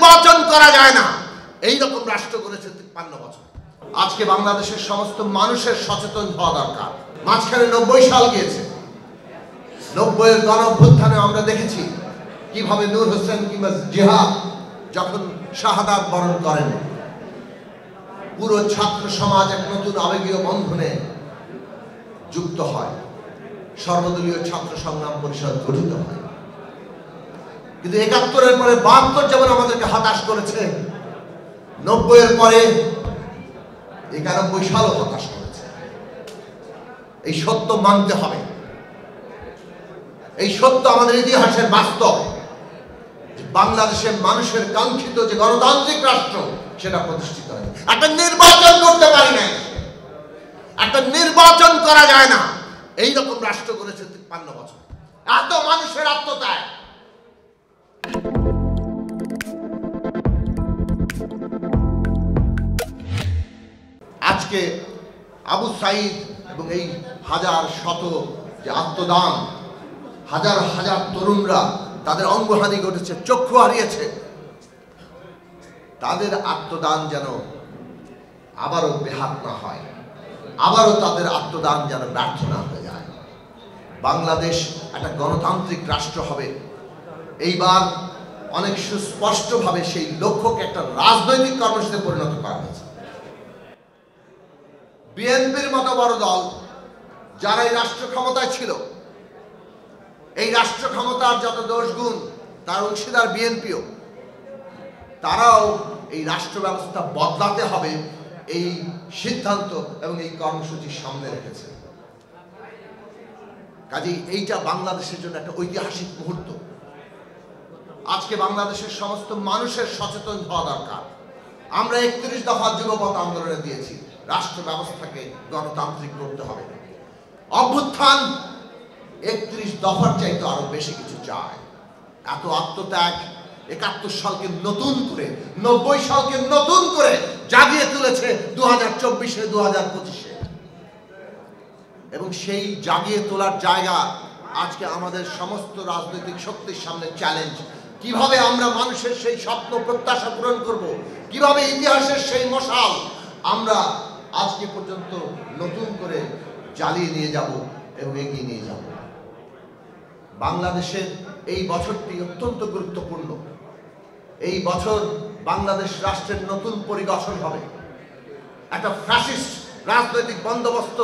নির্বাচন করা যায় না এই রকম রাষ্ট্র করেছে ৫৩ বছর। আজকে বাংলাদেশের সমস্ত মানুষের সচেতন হওয়া দরকার। মাঝখানে ৯০ সাল গিয়েছে, ৯০-এর গণ অভ্যুত্থানে আমরা দেখেছি কিভাবে নূর হোসেন কিংবা জিহাদ যখন শাহাদাত বরণ করেন, পুরো ছাত্র সমাজ এক নতুন আবেগীয় বন্ধনে যুক্ত হয়, সর্বদলীয় ছাত্র সংগ্রাম পরিষদ গঠিত হয়। কিন্তু ৭১-এর পরে ৭২ যেমন আমাদেরকে হতাশ করেছে, ৯০-এর পরে ৯১ সালও হতাশ করেছে। এই সত্য মানতে হবে, এই সত্য আমাদের ইতিহাসের বাস্তব। বাংলাদেশের মানুষের কাঙ্ক্ষিত যে গণতান্ত্রিক রাষ্ট্র সেটা প্রতিষ্ঠিত হয়। একটা নির্বাচন করতে পারি না, একটা নির্বাচন করা যায় না এই রকম রাষ্ট্র করেছে ৫৩ বছর। এত মানুষের আত্মত্যাগ। আজকে আবু সাঈদ এবং এই হাজার শত যে আত্মদান, হাজার হাজার তরুণরা তাদের অঙ্গহানি ঘটেছে, চক্ষু হারিয়েছে, তাদের আত্মদান যেন আবারও বেহাত না হয়, আবারও তাদের আত্মদান যেন ব্যর্থ না হয়ে যায়। বাংলাদেশ একটা গণতান্ত্রিক রাষ্ট্র হবে, এইবার অনেক সুস্পষ্টভাবে সেই লক্ষ্যকে একটা রাজনৈতিক কর্মসূচিতে পরিণত করা হয়েছে। বিএনপির মতো বড় দল যারা এই রাষ্ট্র ক্ষমতায় ছিল, এই রাষ্ট্র ক্ষমতার যত দোষ গুণ তার অংশীদার বিএনপিও, তারাও এই রাষ্ট্র ব্যবস্থা বদলাতে হবে এই সিদ্ধান্ত এবং এই কর্মসূচি সামনে রেখেছে। কাজেই এইটা বাংলাদেশের জন্য একটা ঐতিহাসিক মুহূর্ত। আজকে বাংলাদেশের সমস্ত মানুষের সচেতন হওয়া দরকার। আমরা ৩১ দফা যুগপৎ আন্দোলনে দিয়েছি, রাষ্ট্র ব্যবস্থাকে গণতান্ত্রিক করতে হবে। অভ্যুত্থান ৩১ দফার চাইতে আরো বেশি কিছু চায়। এত আত্মত্যাগ ৭১ সালকে নতুন করে, ৯০ সালকে নতুন করে জাগিয়ে তুলেছে ২০২৪-এ, ২০২৫-এ। এবং সেই জাগিয়ে তোলার জায়গা আজকে আমাদের সমস্ত রাজনৈতিক শক্তির সামনে চ্যালেঞ্জ। কিভাবে আমরা মানুষের সেই স্বপ্ন প্রত্যাশা পূরণ করব, কিভাবে ইতিহাসের সেই মশাল আমরা আজকে পর্যন্ত নতুন করে জ্বালিয়ে নিয়ে যাব এবং এগিয়ে নিয়ে যাব। বাংলাদেশের এই বছরটি অত্যন্ত গুরুত্বপূর্ণ। এই বছর বাংলাদেশ রাষ্ট্রের নতুন পরিগঠন হবে। একটা ফ্যাসিস্ট রাজনৈতিক বন্দোবস্ত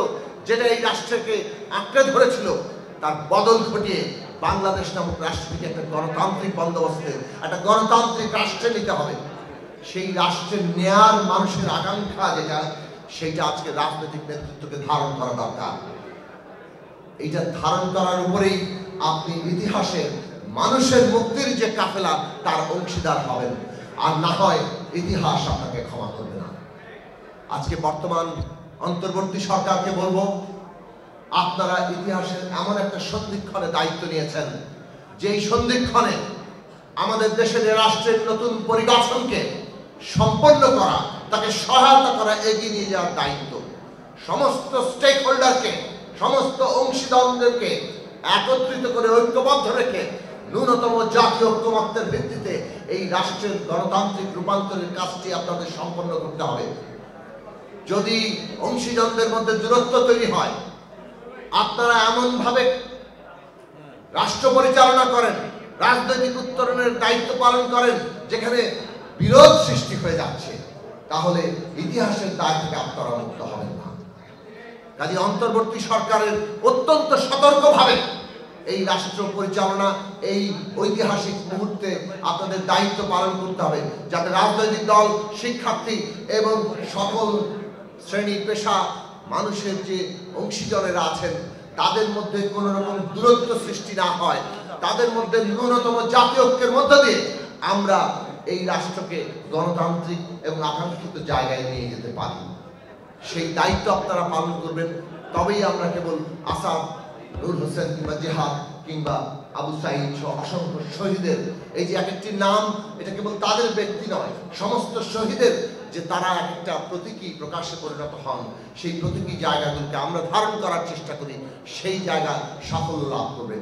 যেটা এই রাষ্ট্রকে আঁকড়ে ধরেছিল, তার বদল ঘটিয়ে বাংলাদেশ নামক রাষ্ট্রটিকে একটা গণতান্ত্রিক বন্দোবস্তে, একটা গণতান্ত্রিক রাষ্ট্রে নিতে হবে। সেই রাষ্ট্রের নেয়ার মানুষের আকাঙ্ক্ষা যেটা, সেইটা আজকে রাজনৈতিক নেতৃত্বকে ধারণ করা দরকার। এইটা ধারণ করার উপরেই আপনি ইতিহাসে মানুষের মুক্তির যে কাফেলা তার অংশীদার হবেন, আর না হয় ইতিহাস আপনাকে ক্ষমা করবে না। আজকে বর্তমান অন্তর্বর্তী সরকারকে বলবো, আপনারা ইতিহাসের এমন একটা সন্ধিক্ষণে দায়িত্ব নিয়েছেন, যেই সন্ধিক্ষণে আমাদের দেশের রাষ্ট্রের নতুন পরিগঠনকে সম্পন্ন করা, তাকে সহায়তা করা, এগিয়ে নিয়ে যাওয়ার দায়িত্ব সমস্ত স্টেক হোল্ডারকে, সমস্ত অংশীদারদেরকে একত্রিত করে ঐক্যবদ্ধ রেখে ন্যূনতম জাতীয় ঐক্যমত্যের ভিত্তিতে এই রাষ্ট্রের গণতান্ত্রিক রূপান্তরের কাজটি আপনাদের সম্পন্ন করতে হবে। যদি অংশীদারদের মধ্যে দূরত্ব তৈরি হয়, আপনারা এমনভাবে রাষ্ট্র পরিচালনা করেন, রাজনৈতিক উত্তরণের দায়িত্ব পালন করেন যেখানে বিরোধ সৃষ্টি হয়ে যাচ্ছে, তাহলে ইতিহাসের দায় থেকে আপনারা মুক্ত হবেন না। কাজে অন্তর্বর্তী সরকারের অত্যন্ত সতর্কভাবে এই রাষ্ট্র পরিচালনা, এই ঐতিহাসিক মুহূর্তে আপনাদের দায়িত্ব পালন করতে হবে, যাতে রাজনৈতিক দল, শিক্ষার্থী এবং সকল শ্রেণী পেশা মানুষের যে অংশীজনেরা আছেন তাদের মধ্যে কোনো রকম দূরত্ব সৃষ্টি না হয়, তাদের মধ্যে ন্যূনতম জাতীয় ঐক্যের মধ্য দিয়ে আমরা এই রাষ্ট্রকে গণতান্ত্রিক এবং আকাঙ্ক্ষিত জায়গায় নিয়ে যেতে পারি। সেই দায়িত্ব আপনারা পালন করবেন, তবেই আমরা কেবল আসাদ, নূর হোসেন কিংবা জিহাদ কিংবা আবু সাঈদ সহ অসংখ্য শহীদের এই যে এক একটি নাম, এটা কেবল তাদের ব্যক্তি নয়, সমস্ত শহীদের যে তারা একটা প্রতীকী প্রকাশে পরিণত হন, সেই প্রতীকী জায়গাগুলোকে আমরা ধারণ করার চেষ্টা করি, সেই জায়গা সাফল্য লাভ করবে।